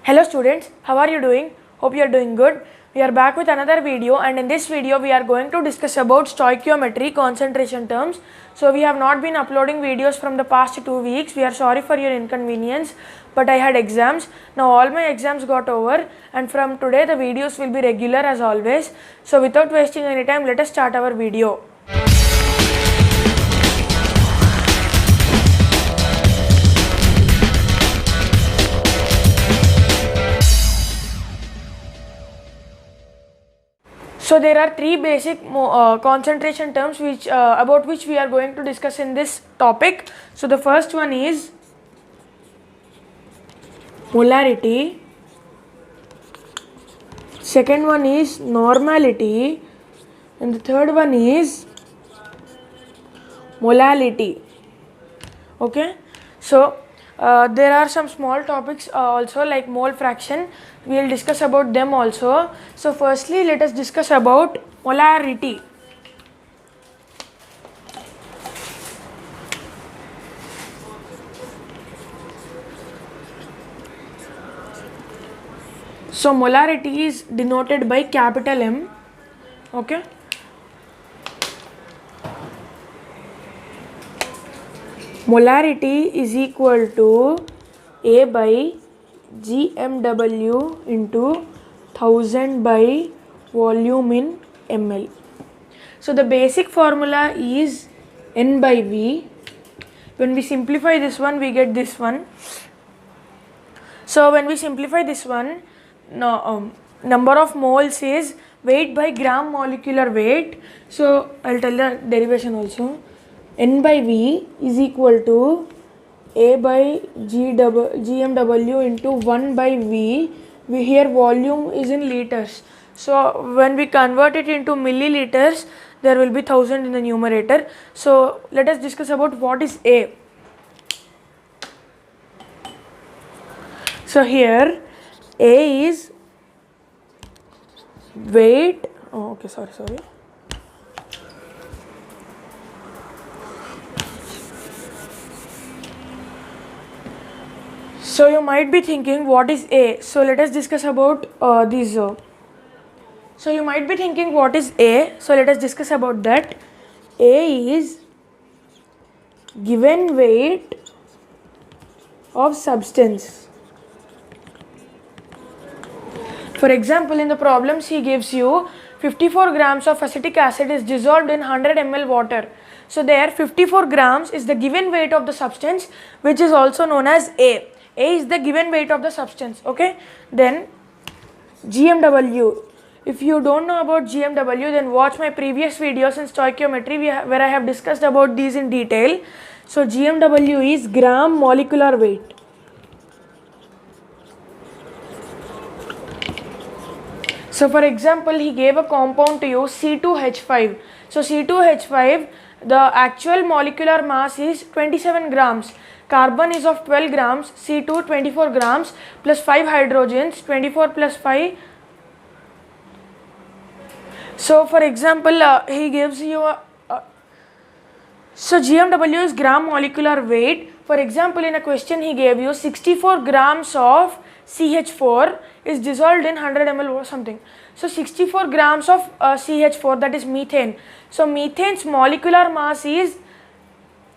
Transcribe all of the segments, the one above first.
Hello students, how are you doing? Hope you are doing good. We are back with another video, and in this video we are going to discuss about stoichiometry concentration terms. So we have not been uploading videos from the past 2 weeks. We are sorry for your inconvenience, but I had exams. Now all my exams got over, and from today the videos will be regular as always. So without wasting any time, let us start our video. So there are three basic concentration terms about which we are going to discuss in this topic. So the first one is molarity, second one is normality, and the third one is molality. Okay, so there are some small topics also like mole fraction. We will discuss about them also. So firstly, let us discuss about molarity. So molarity is denoted by capital M. Okay. Molarity is equal to A by GMW into 1000 by volume in ml. So the basic formula is N by V. When we simplify this one, we get this one. So when we simplify this one, number of moles is weight by gram molecular weight. So I'll tell the derivation also. N by V is equal to A by GMW into 1 by V. Here volume is in liters. So when we convert it into milliliters, there will be 1000 in the numerator. So let us discuss about what is A. So here A is weight. Oh, okay, sorry. So you might be thinking, what is A? So let us discuss about these. So you might be thinking, what is A? So let us discuss about that. A is given weight of substance. For example, in the problems he gives you 54 grams of acetic acid is dissolved in 100 ml water. So there 54 grams is the given weight of the substance, which is also known as A. A is the given weight of the substance. Okay. Then GMW. If you don't know about GMW, then watch my previous videos in stoichiometry where I have discussed about these in detail. So GMW is gram molecular weight. So for example, he gave a compound to you C2H5. So C2H5, the actual molecular mass is 27 grams. Carbon is of 12 grams, C2 24 grams plus 5 hydrogens, 24 plus 5. So for example, he gives you so GMW is gram molecular weight. For example, in a question he gave you 64 grams of CH4 is dissolved in 100 ml or something. So 64 grams of CH4, that is methane. So methane's molecular mass is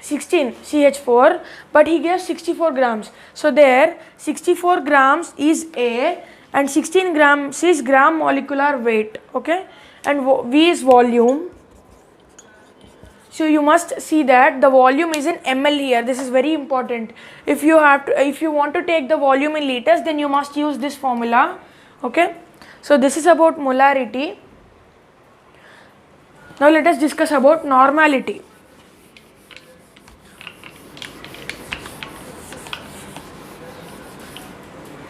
16 CH4, but he gave 64 grams. So there 64 grams is A and 16 grams is gram molecular weight. Okay, and V is volume. So you must see that the volume is in ml here. This is very important. If you want to take the volume in liters, then you must use this formula. Okay, so this is about molarity. Now let us discuss about normality.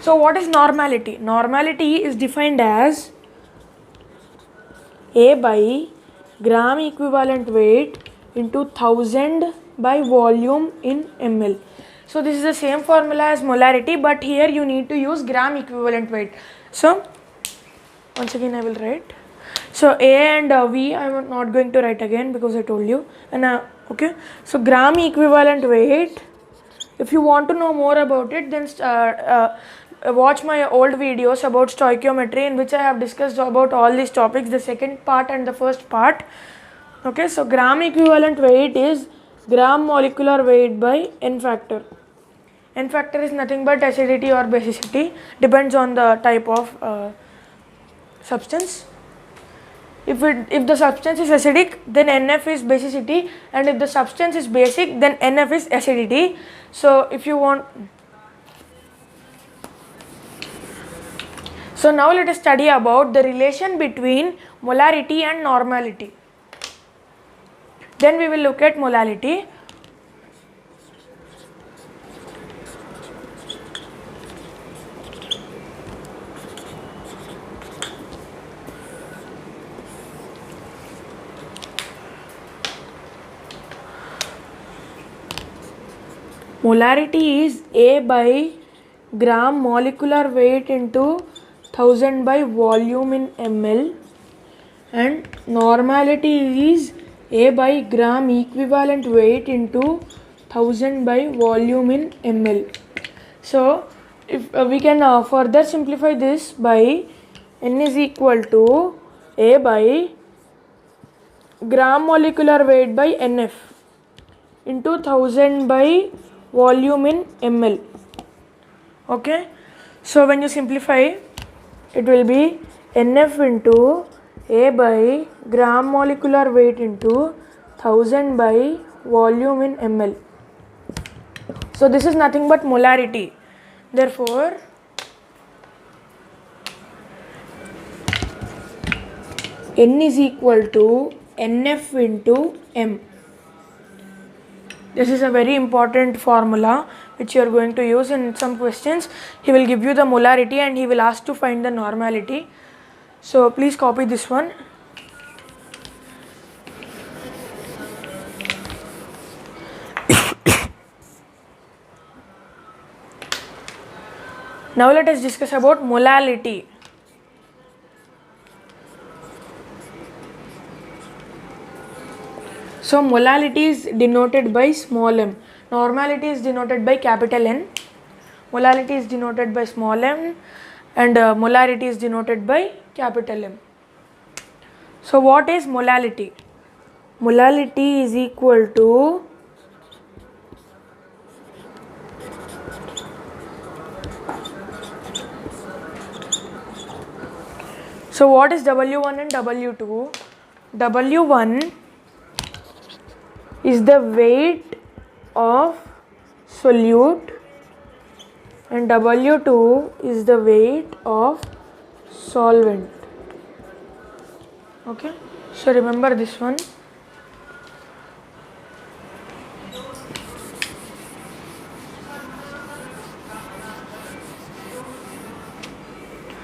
So what is normality? Normality is defined as A by gram equivalent weight into 1000 by volume in ml. So this is the same formula as molarity, but here you need to use gram equivalent weight. So once again I will write. So A and V I am not going to write again because I told you. And okay, so gram equivalent weight If you want to know more about it, then watch my old videos about stoichiometry, in which I have discussed about all these topics, the second part and the first part. Okay, so gram equivalent weight is gram molecular weight by n factor. N factor is nothing but acidity or basicity, depends on the type of substance. If the substance is acidic, then NF is basicity, and if the substance is basic, then NF is acidity. So if you want, so now let us study about the relation between molarity and normality. Then we will look at molality. Molarity is A by gram molecular weight into 1000 by volume in ml, and normality is A by gram equivalent weight into 1000 by volume in ml. So if we can further simplify this by n is equal to A by gram molecular weight by NF into 1000 by volume in ml. Okay, so when you simplify, it will be NF into A by gram molecular weight into 1000 by volume in ml. So this is nothing but molarity. Therefore N is equal to NF into M. This is a very important formula which you are going to use in some questions. He will give you the molarity and he will ask to find the normality. So please copy this one. Now let us discuss about molality. So molality is denoted by small m, normality is denoted by capital N, molality is denoted by small m, and molarity is denoted by capital M. So what is molality? Molality is equal to so what is W1 and W2? W1 is the weight of solute and W2 is the weight of solvent. Okay, so remember this one.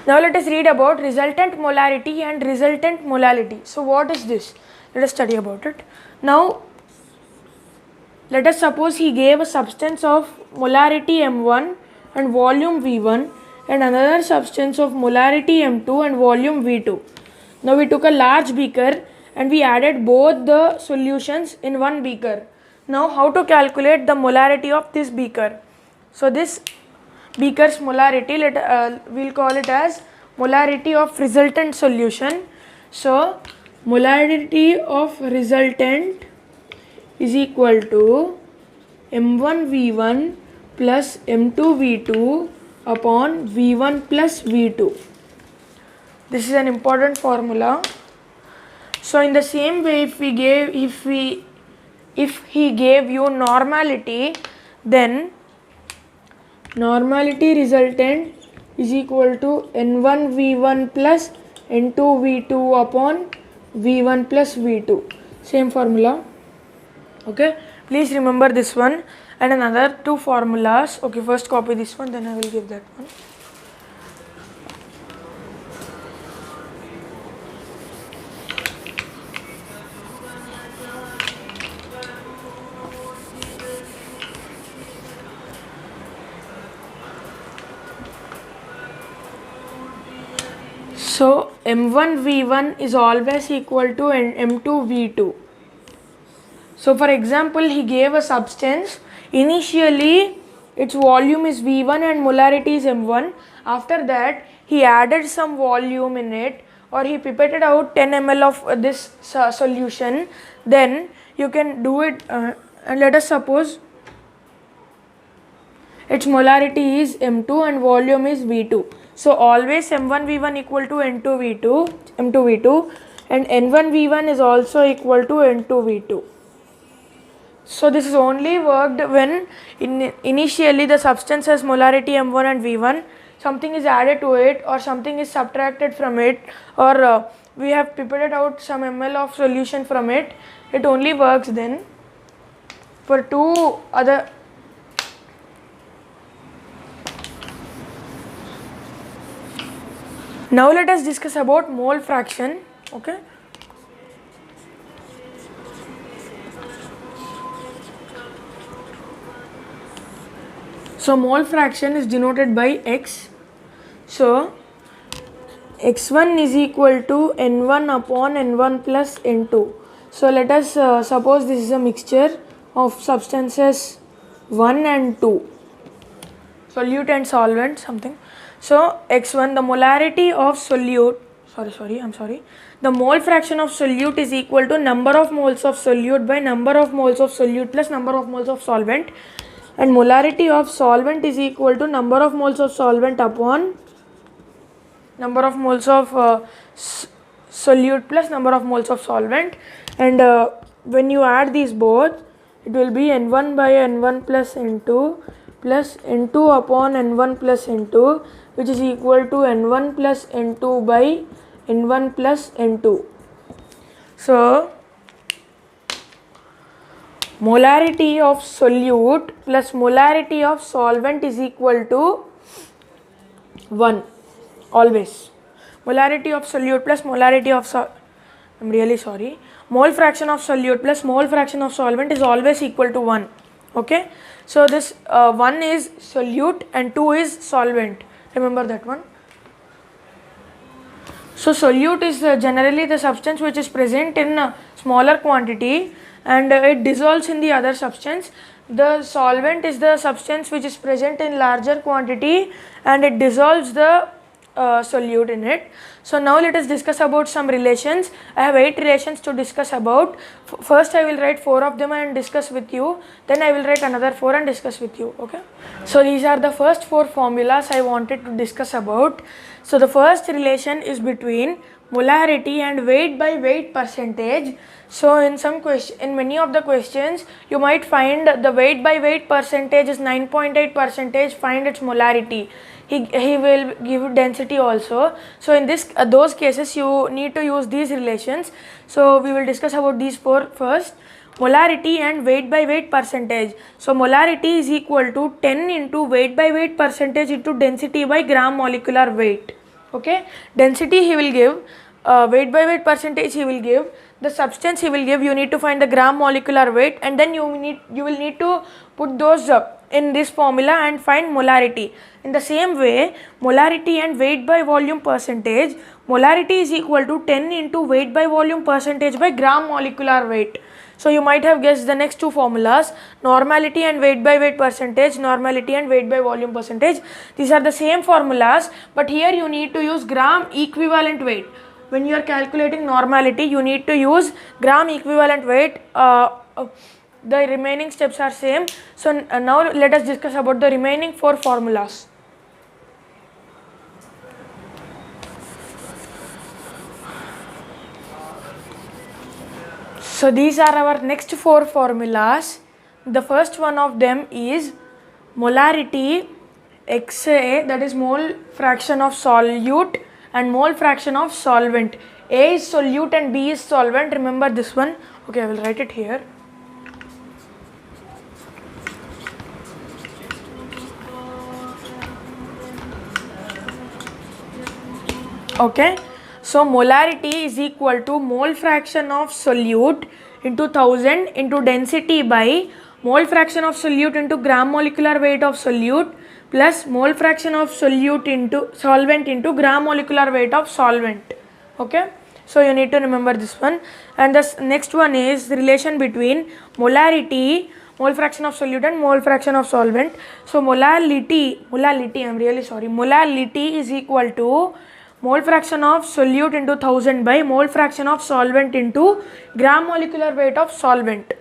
Now let us read about resultant molarity and resultant molality. So what is this? Let us study about it. Now let us suppose he gave a substance of molarity M1 and volume V1 and another substance of molarity M2 and volume V2. Now we took a large beaker and we added both the solutions in one beaker. Now how to calculate the molarity of this beaker? So this beaker's molarity, we'll call it as molarity of resultant solution. So molarity of resultant is equal to M1 V1 plus M2 V2 upon V1 plus V2. This is an important formula. So in the same way, if he gave you normality, then normality resultant is equal to N1 V1 plus N2 V2 upon V1 plus V2. Same formula. Okay, please remember this one and another two formulas. Okay, first copy this one, then I will give that one. So M1 V1 is always equal to M2 V2. So for example, he gave a substance. Initially its volume is V1 and molarity is M1. After that, he added some volume in it, or he pipetted out 10 ml of this solution. Then you can do it, and let us suppose its molarity is M2 and volume is V2. So always M1 V1 equal to M2 V2, and N1 V1 is also equal to N2 V2. So this is only worked when initially the substance has molarity M1 and V1, something is added to it or something is subtracted from it, or we have pipetted out some ml of solution from it. It only works then. For two other, now let us discuss about mole fraction. Okay. So mole fraction is denoted by X. So X1 is equal to N1 upon N1 plus N2. So let us suppose this is a mixture of substances 1 and 2, solute and solvent something. So X1, the molarity of solute, the mole fraction of solute is equal to number of moles of solute by number of moles of solute plus number of moles of solvent, and molarity of solvent is equal to number of moles of solvent upon number of moles of solute plus number of moles of solvent. And when you add these both, it will be N1 by N1 plus N2 plus N2 upon N1 plus N2, which is equal to N1 plus N2 by N1 plus N2. So molarity of solute plus molarity of solvent is equal to 1 always. Molarity of solute plus molarity of mole fraction of solute plus mole fraction of solvent is always equal to 1. Okay. So this 1 is solute and 2 is solvent. Remember that one. So solute is generally the substance which is present in a smaller quantity and it dissolves in the other substance. The solvent is the substance which is present in larger quantity and it dissolves the solute in it. So now let us discuss about some relations. I have 8 relations to discuss about. First I will write 4 of them and discuss with you. Then I will write another 4 and discuss with you. Okay. So these are the first 4 formulas I wanted to discuss about. So the first relation is between molarity and weight by weight percentage. So in many of the questions you might find the weight by weight percentage is 9.8%, find its molarity. He will give density also. So in this those cases you need to use these relations. So we will discuss about these 4 first. Molarity and weight by weight percentage. So molarity is equal to 10 into weight by weight percentage into density by gram molecular weight. Okay, density he will give, weight by weight percentage he will give, the substance he will give. You need to find the gram molecular weight and then you will need to put those in this formula and find molarity. In the same way, molarity and weight by volume percentage, molarity is equal to 10 into weight by volume percentage by gram molecular weight. So you might have guessed the next 2 formulas, normality and weight by weight percentage, normality and weight by volume percentage. These are the same formulas, but here you need to use gram equivalent weight. When you are calculating normality, you need to use gram equivalent weight. The remaining steps are same. So now let us discuss about the remaining 4 formulas. So these are our next 4 formulas. The first one of them is molarity XA, that is mole fraction of solute, and mole fraction of solvent. A is solute and B is solvent. Remember this one. Okay, I will write it here. Okay. So molarity is equal to mole fraction of solute into 1000 into density by mole fraction of solute into gram molecular weight of solute plus mole fraction of solute into solvent into gram molecular weight of solvent. Okay. So you need to remember this one. And the next one is relation between molarity mole fraction of solute and mole fraction of solvent. So molality is equal to mole fraction of solute into 1000 by mole fraction of solvent into gram molecular weight of solvent.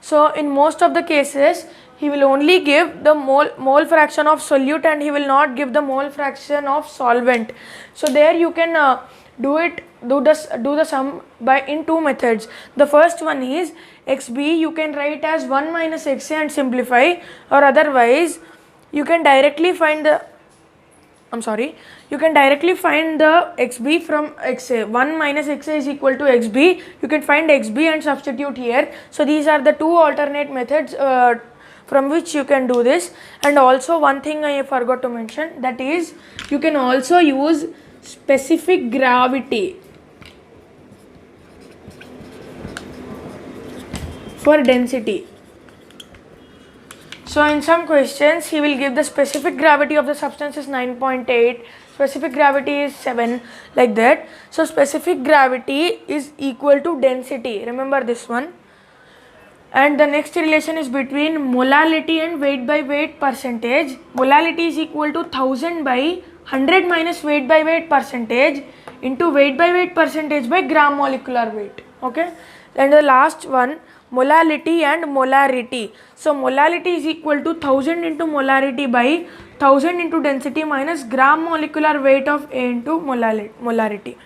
So in most of the cases he will only give the mole fraction of solute and he will not give the mole fraction of solvent. So there you can do the sum by in two methods. The first one is xb, you can write as 1 minus xa and simplify, or otherwise you can directly find the xb from xa. 1 minus xa is equal to xb. You can find xb and substitute here. So these are the two alternate methods from which you can do this. And also one thing I forgot to mention, that is you can also use specific gravity for density. So in some questions he will give the specific gravity of the substance is 9.8, specific gravity is 7, like that. So specific gravity is equal to density, remember this one. And the next relation is between molality and weight by weight percentage. Molality is equal to 1000 by 100 minus weight by weight percentage into weight by weight percentage by gram molecular weight. Okay. And the last one, molality and molarity. So molality is equal to 1000 into molarity by 1000 into density minus gram molecular weight of A into molarity.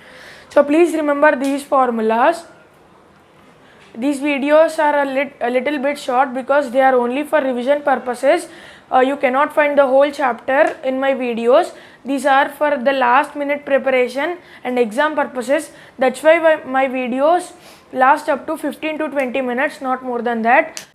So please remember these formulas. These videos are a little bit short because they are only for revision purposes. You cannot find the whole chapter in my videos. These are for the last minute preparation and exam purposes. That's why my videos last up to 15 to 20 minutes, not more than that.